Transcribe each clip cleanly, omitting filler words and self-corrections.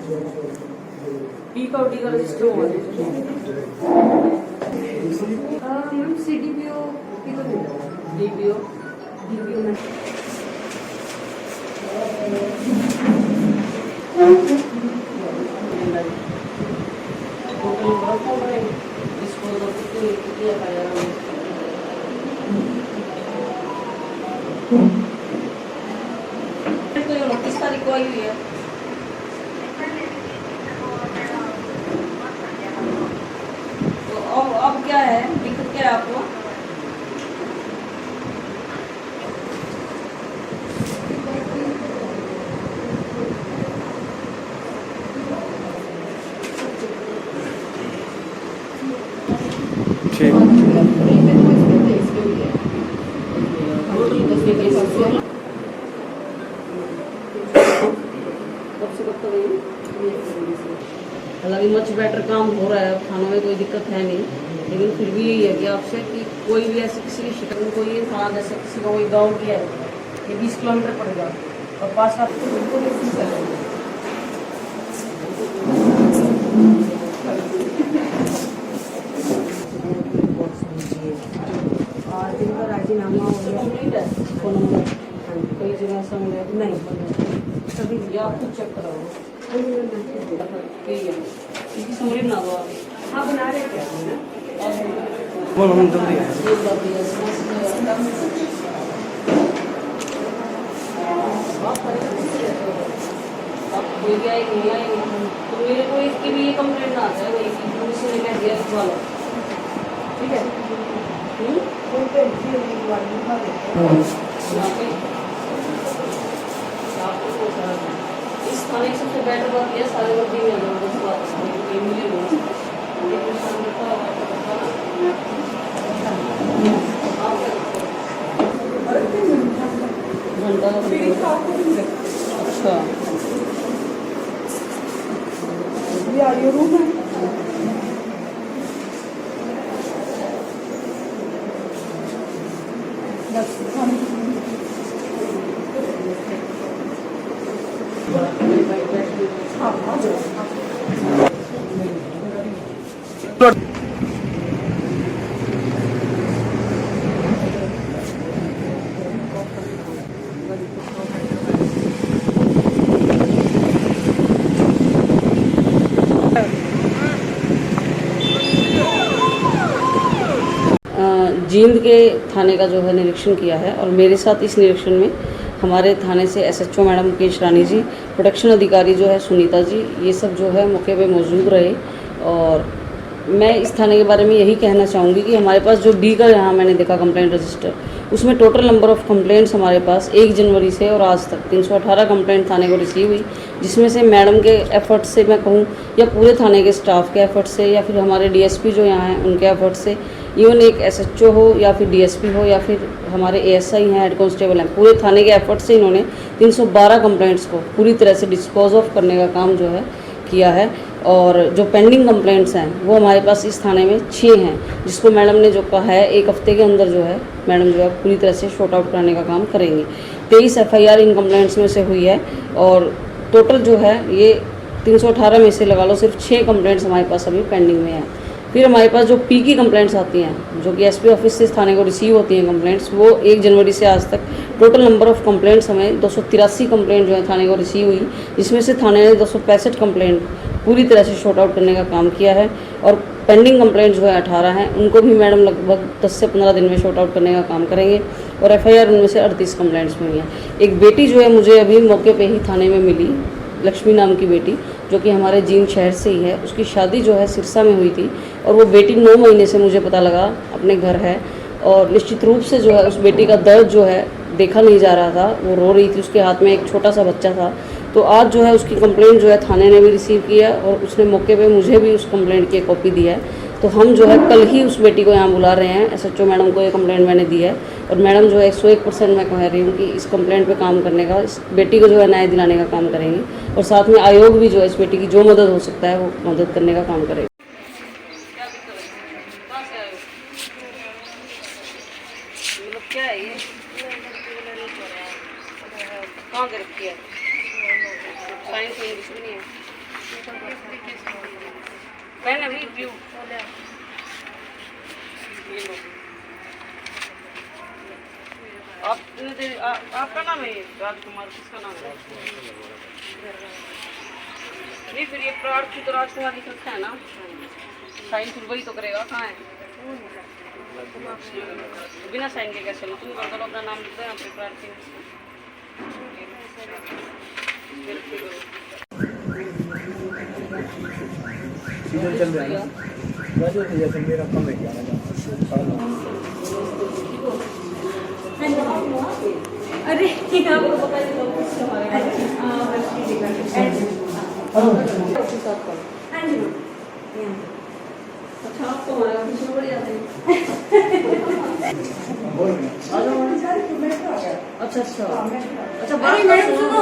P का और D का रजिस्टर हुआ है मैम CDPO की तो नहीं, डीपीओ DPO में तो 29 तारीख को आई हुई है। तो अब क्या है, दिक्कत क्या है आपको? हालांकि मच बेटर काम हो रहा है, थानों में कोई दिक्कत है नहीं, लेकिन फिर भी यही है कि आपसे कि कोई भी ऐसे किसी की शिकायत, कोई ये थाना जैसे किसी का कोई गाँव किया है, ये 20 किलोमीटर पड़ेगा और 5 सात उनको कैसे करेंगे। और जिनका राजीनामा हो गया फोन नंबर कोई जगह समझ नहीं सभी या खुद चेक कराओ इसकी समरी बना दो आप। हाँ बना रहे क्या बोलो हम जल्दी आए। कोई भी आएगी नहीं आएगी तो मेरे को इसकी भी ये कंप्लेंट ना आ जाए वही कि पुलिस ने कह दिया वाला, ठीक है। इस थाने की सबसे बेटर बात यह सारे लोग भी नहीं बस बात मिले घंटा अच्छा ये रूम है बस जींद के थाने का जो है निरीक्षण किया है और मेरे साथ इस निरीक्षण में हमारे थाने से SHO मैडम मुकेश रानी जी, प्रोटेक्शन अधिकारी जो है सुनीता जी, ये सब जो है मौके पे मौजूद रहे। और मैं इस थाने के बारे में यही कहना चाहूँगी कि हमारे पास जो डी का यहाँ मैंने देखा कंप्लेंट रजिस्टर, उसमें टोटल नंबर ऑफ़ कंप्लेंट्स हमारे पास 1 जनवरी से और आज तक 318 कंप्लेंट थाने को रिसीव हुई, जिसमें से मैडम के एफर्ट से मैं कहूँ या पूरे थाने के स्टाफ के एफर्ट से या फिर हमारे DSP जो यहाँ हैं उनके एफर्ट से, इवन एक SHO हो या फिर DSP हो या फिर हमारे ASI हैं, हेड कांस्टेबल हैं, पूरे थाने के एफर्ट से इन्होंने 312 कंप्लेंट्स को पूरी तरह से डिस्पोज ऑफ करने का काम जो है किया है। और जो पेंडिंग कंप्लेंट्स हैं वो हमारे पास इस थाने में 6 हैं, जिसको मैडम ने जो कहा है 1 हफ्ते के अंदर जो है मैडम जो है पूरी तरह से शॉर्ट आउट करने का काम करेंगे। 23 FIR इन कंप्लेंट्स में से हुई है और टोटल जो है ये 318 में से लगा लो सिर्फ 6 कंप्लेंट्स हमारे पास अभी पेंडिंग में है। फिर हमारे पास जो P की कंप्लेंट्स आती हैं, जो कि SP ऑफिस से इस थाने को रिसीव होती हैं कंप्लेंट्स, वो 1 जनवरी से आज तक टोटल नंबर ऑफ़ कंप्लेंट्स हमें 283 कंप्लेंट जो है थाने को रिसीव हुई, जिसमें से थाने ने 265 कंप्लेंट पूरी तरह से शॉर्ट आउट करने का काम किया है। और पेंडिंग कंप्लेंट जो है 18 हैं, उनको भी मैडम लगभग 10 से 15 दिन में शॉर्ट आउट करने का काम करेंगे। और FIR उनमें से 38 कंप्लेंट्स में हुई हैं। एक बेटी जो है मुझे अभी मौके पर ही थाने में मिली, लक्ष्मी नाम की बेटी, जो कि हमारे जींद शहर से ही है। उसकी शादी जो है सिरसा में हुई थी और वो बेटी 9 महीने से मुझे पता लगा अपने घर है और निश्चित रूप से जो है उस बेटी का दर्द जो है देखा नहीं जा रहा था, वो रो रही थी, उसके हाथ में एक छोटा सा बच्चा था। तो आज जो है उसकी कंप्लेंट जो है थाने ने भी रिसीव किया और उसने मौके पे मुझे भी उस कंप्लेंट की कॉपी दी है। तो हम जो है कल ही उस बेटी को यहाँ बुला रहे हैं। SHO मैडम को ये कंप्लेंट मैंने दी है और मैडम जो है 101% मैं कह रही हूँ कि इस कंप्लेंट पे काम करने का, इस बेटी को जो है न्याय दिलाने का काम करेंगे और साथ में आयोग भी जो है इस बेटी की जो मदद हो सकता है वो मदद करने का काम करेगा। क्या है ये? कहाँ के रखी है? साइंस इंग्लिश भी नहीं है। मैंने भी ब्लू आपका नाम है राजकुमार, किसका नाम है? नहीं फिर ये प्रार्थी तो राजकुमार लिख रखा है ना, साइन फिर वही तो करेगा। कहाँ है? बिना साइन के कैसे? तुम कर दो, अपना नाम लिख दो यहाँ पे प्रार्थी में। सीजन चल रहा है ना, वजह से जैसे मेरा कम है क्या अरे अच्छा आप तो हमारे ऑफिस में बड़े आते हैं। अच्छा अच्छा अच्छा अरे मैडम सुनो।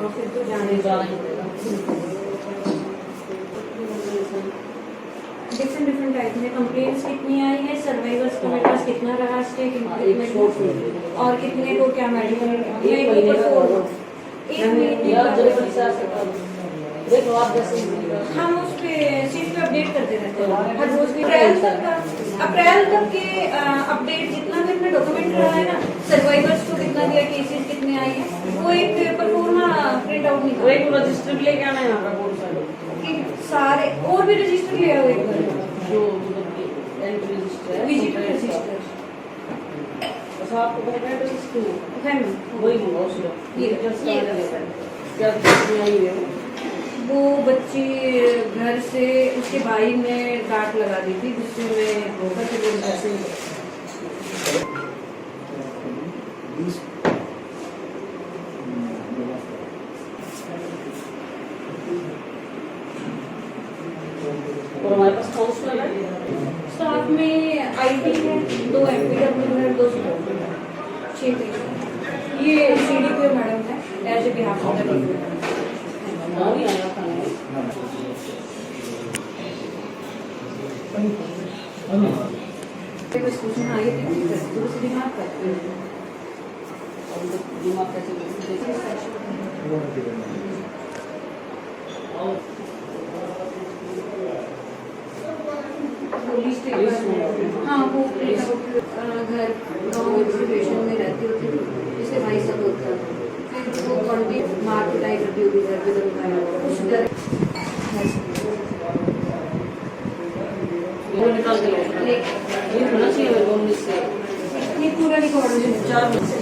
फिर तो जाने जाना ही पड़ेगा। डिफरेंट टाइप में कंप्लेंट्स कितनी आई है, सर्वाइवर्स का मेरे पास कितना रहा स्टेक और कितने को क्या मेडिकल देखो आप जैसे हम उस पे शीट पे अपडेट करते रहते हैं हर रोज के। अप्रैल तक के अपडेट जितना भी अपना डॉक्यूमेंट रहा है ना, सर्वाइवर्स को कितना दिया, केसेस कितने आए हैं, वो एक पेपर फॉर्म प्रिंट आउट नहीं वो एक रजिस्टर लेके आना है यहाँ का बहुत सारे सारे और भी रजिस्टर ले आओ एक बार, जो एंट्री रजिस्टर है, विजिटर रजिस्टर अच्छा आपको बेटा रजिस्टर है ना, वही होगा उसमें ये क्या आई है वो बच्ची घर से उसके भाई ने डांट लगा दी थी, जिससे मैं धोखा से बोल पैसे और हमारे पास काउंसलर है, स्टाफ में आईटी है, 2 एमपीडब्ल्यू है, 2 6 ये सीडीपीओ मैडम है as a behalf of the नहीं आया खाने में सूचना आई थी दूसरी दिमाग पर दिमाग कैसे हाँ वो घर गाँव में सिचुएशन में रहती होती थी, इसके भाई सब होता था, फिर वो कॉन्टी मार पिटाई करती होती घर पे, उस डर निकाल के ये होना चाहिए मेरे को 19 से ये पूरा रिकॉर्ड हो जाए 4 मिनट से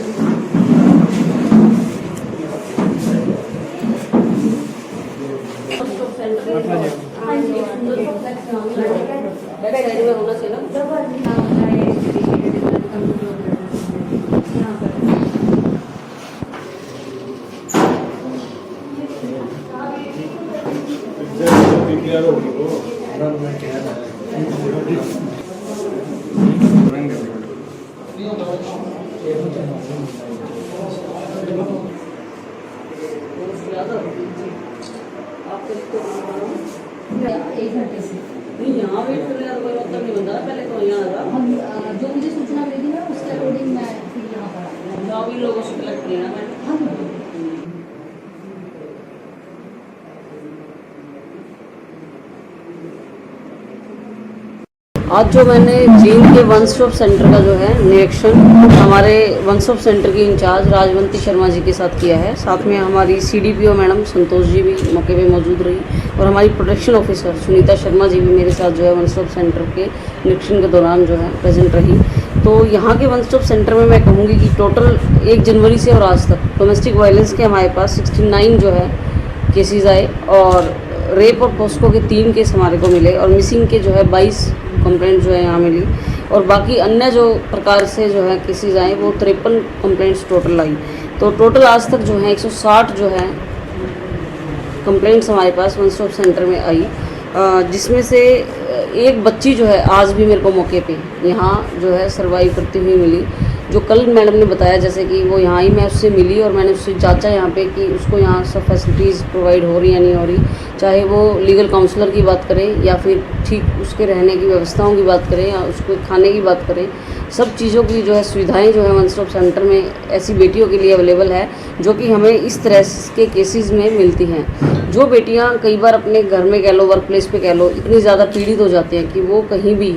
हाँ जी बैक साइड में होना चाहिए ना। एक घंटे से नहीं यहाँ वेट करने का कोई मतलब नहीं बनता, पहले तो यहाँ था जो मुझे सूचना मिली ना उसके अकॉर्डिंग मैं फिर यहाँ पर जॉब ही लोगों से कलेक्ट किया ना मैंने। हाँ आज जो मैंने जींद के वन स्टॉप सेंटर का जो है निरीक्षण हमारे वन स्टॉप सेंटर की इंचार्ज राजवंती शर्मा जी के साथ किया है, साथ में हमारी सीडीपीओ मैडम संतोष जी भी मौके पे मौजूद रही और हमारी प्रोटेक्शन ऑफिसर सुनीता शर्मा जी भी मेरे साथ जो है वन स्टॉप सेंटर के निरीक्षण के दौरान जो है प्रेजेंट रही। तो यहाँ के वन स्टॉप सेंटर में मैं कहूँगी कि टोटल 1 जनवरी से और आज तक डोमेस्टिक वायलेंस के हमारे पास 69 जो है केसेज आए और रेप और पोस्को के 3 केस हमारे को मिले और मिसिंग के जो है 22 कंप्लेंट जो है यहाँ मिली और बाकी अन्य जो प्रकार से जो है केसेज आए वो 53 कंप्लेंट्स टोटल आई। तो टोटल आज तक जो है 160 जो है कंप्लेंट्स हमारे पास वन स्टॉप सेंटर में आई, जिसमें से एक बच्ची जो है आज भी मेरे को मौके पे यहाँ जो है सर्वाइव करती हुई मिली। जो कल मैडम ने बताया, जैसे कि वो यहाँ ही मैं उससे मिली और मैंने उससे जांचा यहाँ पे कि उसको यहाँ सब फैसिलिटीज़ प्रोवाइड हो रही या नहीं हो रही, चाहे वो लीगल काउंसलर की बात करें या फिर ठीक उसके रहने की व्यवस्थाओं की बात करें या उसको खाने की बात करें, सब चीज़ों की जो है सुविधाएं जो है वन स्टॉप सेंटर में ऐसी बेटियों के लिए अवेलेबल है जो कि हमें इस तरह के केसेस में मिलती हैं। जो बेटियां कई बार अपने घर में कह लो, वर्क प्लेस पे कह लो, इतनी ज़्यादा पीड़ित हो जाती हैं कि वो कहीं भी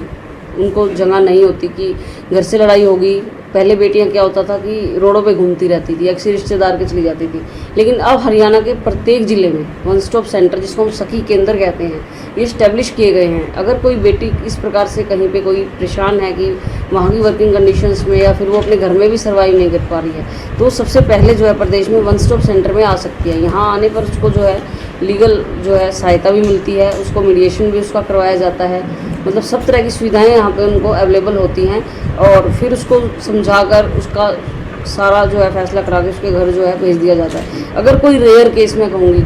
उनको जगह नहीं होती, कि घर से लड़ाई होगी। पहले बेटियां क्या होता था कि रोडों पे घूमती रहती थी, किसी रिश्तेदार के चली जाती थी, लेकिन अब हरियाणा के प्रत्येक ज़िले में वन स्टॉप सेंटर, जिसको हम सखी केंद्र कहते हैं, ये इस्टेब्लिश किए गए हैं। अगर कोई बेटी इस प्रकार से कहीं पे कोई परेशान है कि वहाँ की वर्किंग कंडीशंस में या फिर वो अपने घर में भी सर्वाइव नहीं कर पा रही है, तो सबसे पहले जो है प्रदेश में वन स्टॉप सेंटर में आ सकती है। यहाँ आने पर उसको जो है लीगल जो है सहायता भी मिलती है, उसको मीडिएशन भी उसका करवाया जाता है, मतलब सब तरह की सुविधाएं यहाँ पे उनको अवेलेबल होती हैं और फिर उसको समझाकर उसका सारा जो है फैसला करा के उसके घर जो है भेज दिया जाता है। अगर कोई रेयर केस में कहूँगी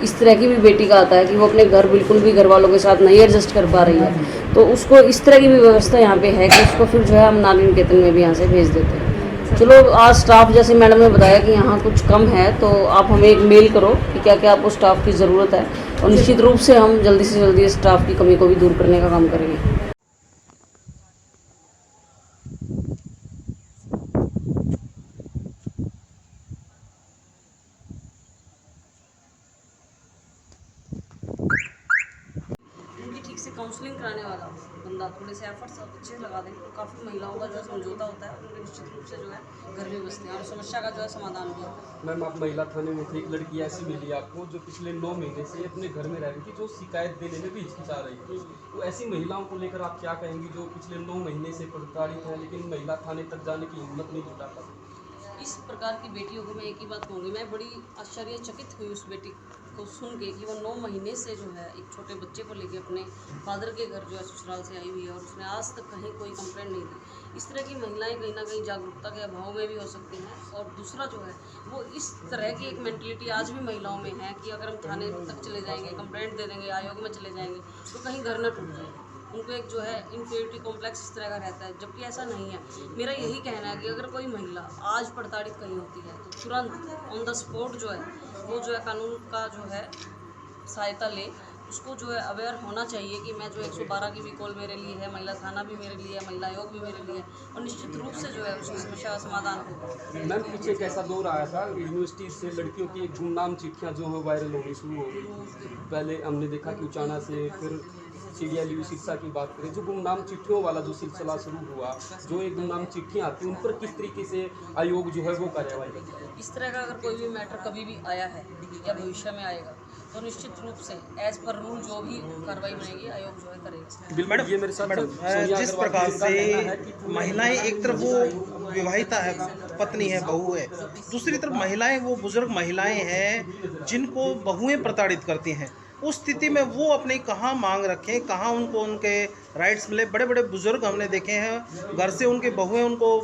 इस तरह की भी बेटी का आता है कि वो अपने घर बिल्कुल भी घर वालों के साथ नहीं एडजस्ट कर पा रही है, तो उसको इस तरह की भी व्यवस्था यहाँ पे है कि उसको फिर जो है हम नारी निकेतन में भी यहाँ से भेज देते हैं। चलो, आज स्टाफ जैसे मैडम ने बताया कि यहाँ कुछ कम है, तो आप हमें एक मेल करो कि क्या क्या आपको स्टाफ की ज़रूरत है और निश्चित रूप से हम जल्दी से जल्दी स्टाफ की कमी को भी दूर करने का काम करेंगे। उनकी ठीक से काउंसलिंग कराने वाला बंदा थोड़े से एफर्ट्स अच्छे लगा दें तो काफ़ी महिलाओं का जो है समझौता होता है, उनके निश्चित रूप से जो है घर में बसते हैं और समस्या का जो है समाधान भी होता है। मैम, आप महिला थाने में थी, एक लड़की ऐसी मिली आपको जो पिछले 9 महीने से अपने घर में रह रही थी, जो शिकायत देने में भी हिचकिचा रही थी। तो ऐसी महिलाओं को लेकर आप क्या कहेंगी जो पिछले 9 महीने से प्रताड़ित है लेकिन महिला थाने तक जाने की हिम्मत नहीं जुटा पाती? इस प्रकार की बेटियों को मैं एक ही बात कहूँगी, मैं बड़ी आश्चर्यचकित हुई उस बेटी को सुन के कि वो 9 महीने से जो है एक छोटे बच्चे को लेके अपने फादर के घर जो है ससुराल से आई हुई है और उसने आज तक कहीं कोई कंप्लेंट नहीं दी। इस तरह की महिलाएं कहीं ना कहीं जागरूकता के अभाव में भी हो सकती हैं और दूसरा जो है वो इस तरह की एक मेंटलिटी आज भी महिलाओं में है कि अगर हम थाने तक चले जाएंगे, कंप्लेंट दे देंगे, आयोग में चले जाएंगे तो कहीं घर न टूट जाए। उनको एक जो है इन्फीरियरिटी कॉम्प्लेक्स इस तरह का रहता है, जबकि ऐसा नहीं है। मेरा यही कहना है कि अगर कोई महिला आज प्रताड़ित कहीं होती है तो तुरंत ऑन द स्पॉट जो है वो जो है कानून का जो है सहायता ले। उसको जो है अवेयर होना चाहिए कि मैं जो 112 की भी कॉल मेरे लिए है, महिला थाना भी मेरे लिए है, महिला आयोग भी मेरे लिए है और निश्चित रूप से जो है उसकी समस्या का समाधान होगा। मैम, पीछे एक ऐसा दौर आया था, यूनिवर्सिटी से लड़कियों की एक गुमनाम चिट्ठियाँ जो है वायरल होनी शुरू हो गई। पहले हमने देखा कि उचाना से, फिर CDLU सिरसा की बात करें, जो गुमनाम चिट्ठियों वाला जो सिलसिला शुरू हुआ, जो एक गुमनाम चिट्ठियाँ आती हैं उन पर किस तरीके से आयोग जो है वो कार्यवाही करता है? इस तरह का अगर कोई भी मैटर कभी भी आया है या भविष्य में आएगा तो निश्चित रूप से एज पर रूल जो भी कार्रवाई बनेगी आयोग जो है करेगा। मैडम, ये मेरे साथ जिस प्रकार से महिलाएं एक तरफ वो विवाहिता है, पत्नी है, बहू है, दूसरी तरफ महिलाएं वो बुजुर्ग महिलाएं हैं जिनको बहुएं प्रताड़ित करती हैं, उस स्थिति में वो अपनी कहाँ मांग रखें, कहाँ उनको उनके राइट्स मिले। बड़े बड़े बुजुर्ग हमने देखे हैं, घर से उनके बहुएं, उनको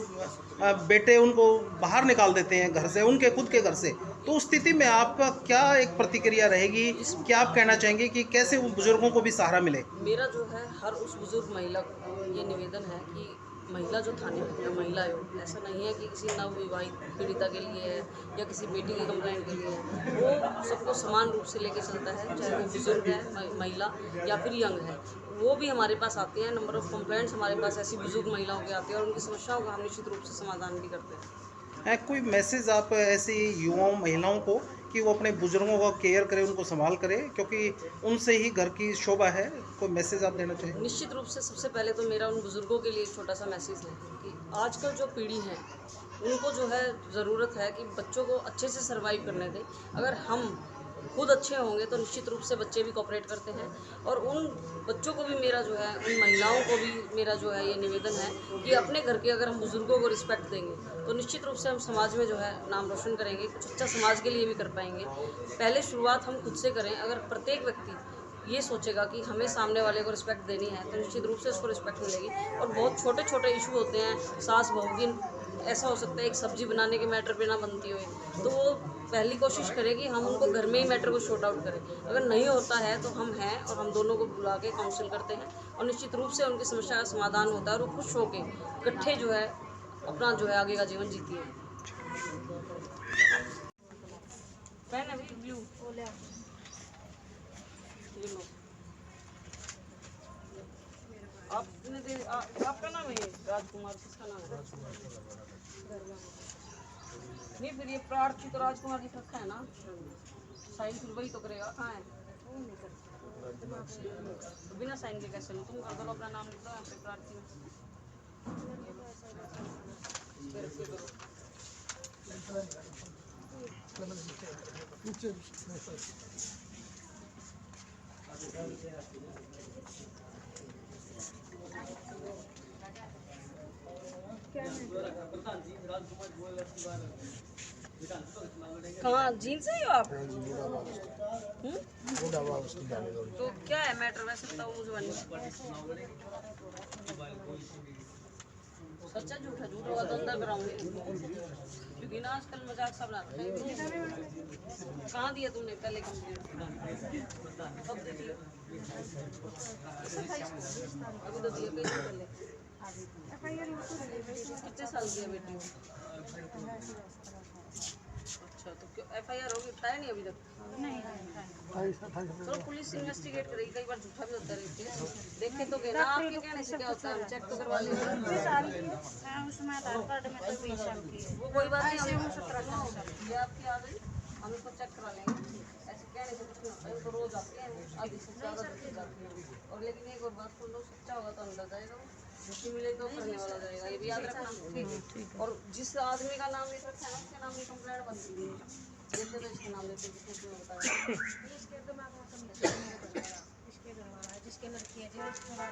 बेटे उनको बाहर निकाल देते हैं घर से, उनके खुद के घर से। तो उस स्थिति में आपका क्या एक प्रतिक्रिया रहेगी, क्या आप कहना चाहेंगे कि कैसे उन बुजुर्गों को भी सहारा मिले? मेरा जो है हर उस बुजुर्ग महिला को ये निवेदन है कि महिला जो थाने में या महिला आयोग, ऐसा नहीं है कि किसी नवविवाहित पीड़िता के लिए है या किसी बेटी की कंप्लेंट के लिए है, वो सबको समान रूप से लेके चलता है, चाहे वो बुजुर्ग है, महिला या फिर यंग है, वो भी हमारे पास आती हैं। नंबर ऑफ़ कंप्लेंट्स हमारे पास ऐसी बुजुर्ग महिलाओं की आती है और उनकी समस्याओं का हम निश्चित रूप से समाधान भी करते हैं। कोई मैसेज आप ऐसी युवाओं महिलाओं को कि वो अपने बुजुर्गों का केयर करें, उनको संभाल करें, क्योंकि उनसे ही घर की शोभा है, कोई मैसेज आप देना चाहिए? निश्चित रूप से सबसे पहले तो मेरा उन बुजुर्गों के लिए एक छोटा सा मैसेज है कि आजकल जो पीढ़ी है उनको जो है ज़रूरत है कि बच्चों को अच्छे से सर्वाइव करने दें। अगर हम खुद अच्छे होंगे तो निश्चित रूप से बच्चे भी कोऑपरेट करते हैं और उन बच्चों को भी मेरा जो है, उन महिलाओं को भी मेरा जो है ये निवेदन है कि अपने घर के अगर हम बुज़ुर्गों को रिस्पेक्ट देंगे तो निश्चित रूप से हम समाज में जो है नाम रोशन करेंगे, कुछ अच्छा समाज के लिए भी कर पाएंगे। पहले शुरुआत हम खुद से करें। अगर प्रत्येक व्यक्ति ये सोचेगा कि हमें सामने वाले को रिस्पेक्ट देनी है तो निश्चित रूप से उसको रिस्पेक्ट मिलेगी। और बहुत छोटे छोटे इशू होते हैं, सास बहू की, ऐसा हो सकता है एक सब्जी बनाने के मैटर पे ना बनती हो, तो वो पहली कोशिश करें कि हम उनको घर में ही मैटर को शॉर्ट आउट करें। अगर नहीं होता है तो हम हैं और हम दोनों को बुला के काउंसिल करते हैं और निश्चित रूप से उनकी समस्या का समाधान होता है और वो खुश होकर इकट्ठे जो है अपना जो है आगे का जीवन जीती है। पेन है ब्लू, ये लो। आपने आपका नाम है ये राजकुमार, किसका नाम है? नहीं फिर ये प्रार्थी तो राजकुमार जी रखा है ना, साइन फिर वही तो करेगा। कहाँ है? तो बिना साइन के कैसे लो? तुम कर दो, अपना नाम लिख दो यहाँ पे प्रार्थी में। फिर करो। कहाँ जीन्स है आप? तो क्या है मैटर वैसे बताओ मुझे। सच्चा झूठा, झूठा हुआ तो अंदर कराऊंगी, क्योंकि ना आजकल मजाक सब बनाते हैं। कहाँ दिया तुमने पहले कंप्लेंट? कब दे दिया? अभी तो दिया, कई दिन पहले। कितने साल की है बेटी? अच्छा, तो क्यों FIR होगी? बताया नहीं अभी तक? चलो पुलिस इन्वेस्टिगेट करेगी, कई बार झूठा भी होता है। देखे तो गए ना, आपके कहने से क्या होता है, चेक तो करवा लेंगे। वो कोई बात नहीं, ये आपकी आ गई, हम इसको चेक करा लेंगे। ऐसे कहने से कुछ नहीं होता है, तो रोज आते हैं, आधी से ज़्यादा बच्चे जाते हैं। और लेकिन एक और बात सुन लो, सच्चा होगा तो अंदर जाएगा, वो झूठी मिले तो करने वाला जाएगा, ये भी याद रखना। और जिस आदमी का नाम लिख रखा है ना, उसके नाम की कंप्लेंट बनती है। जैसे तो इसके नाम लेते हैं, जिसने बताया। इसके दिमाग में तो नहीं है, इसके घर वाला, जिसके लड़की है, जो थोड़ा